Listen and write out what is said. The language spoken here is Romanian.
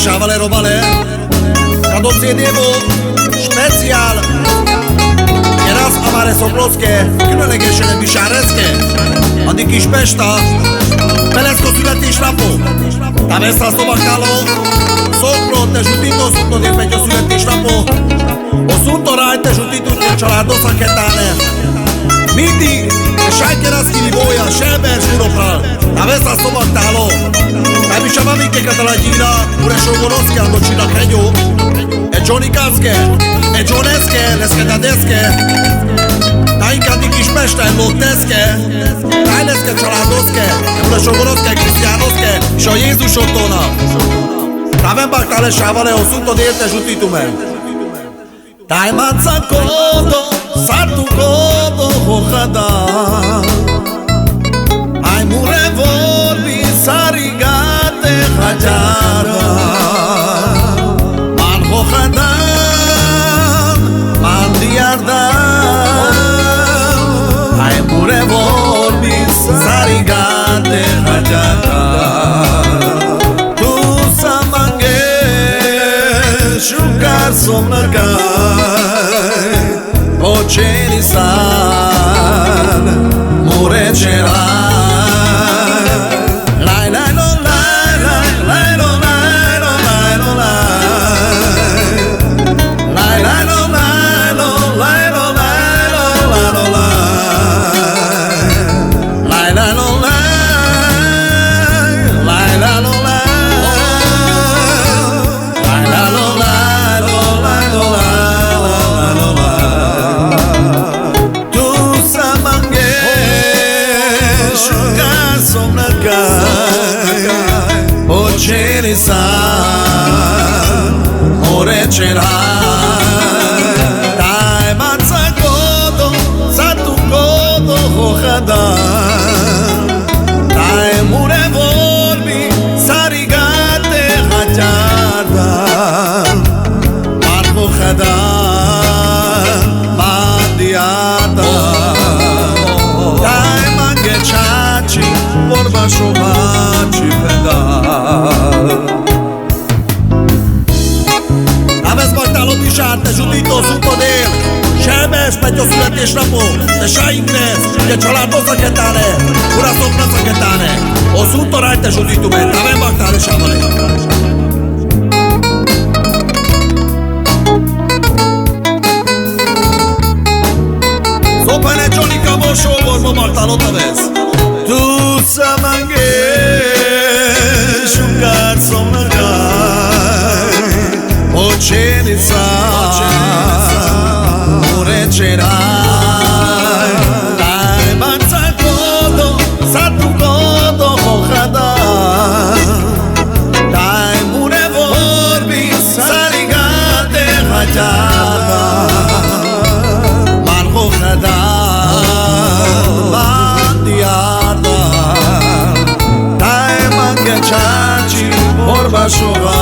Šavale robale, kad odsjedemo špecijal Jeraz amare soklovske, künelege šele bišareske Andi kiš pešta, pelesko sületi šrapo Ta vestra sto bakalo, soklo te žutito sukno di peťo sületi šrapo Osunto rajte žutito ti čalardo saketane Miti, šajke raskini boja, šeber šuropral Ta vestra sto bakalo Najvyššavavíke katala díra, bude šogorovské, ando čina kreňu E džonikácké, e džoneské, leské na deské Tajinka ty kiš pešta, e loteské Tajleské čaládoské, bude šogorovské, kristiánoské Šo Jezus otona Tavem bak tale šavale, osunto diete žutitume Tajmanca kodo, sartu kodo hochada Aj mure vorbi sarigate hajara Man hochadan, man diardan Aj mure vorbi sarigate hajara Tu samange shukar somnagai Oceni san, mure cerai Oceni san, more cerai Dai manza godo, satu godo hochadan Dai mure vorbi, sarigate hajadan Man hochadan, man diadan Dai mange chachi, vorba shomachi pedal Aveți băctalo pișarte, judito supodel Șebeș pe te-o sulete șrapo Te șa ingres, te ciolado săchetane Ura sopra săchetane O sunto rajte juditu me Avem băctale șavale Sopene Jonica Moșo Vorbo băctalo tăvezi Tu să manghești Șungar somnăgai Oceni san, mure cerai Dai manza godo, satu godo hochadan Dai mure vorbi, sarigate hajadan Man hochadan, man diardan Dai mange chachi, vorba shoga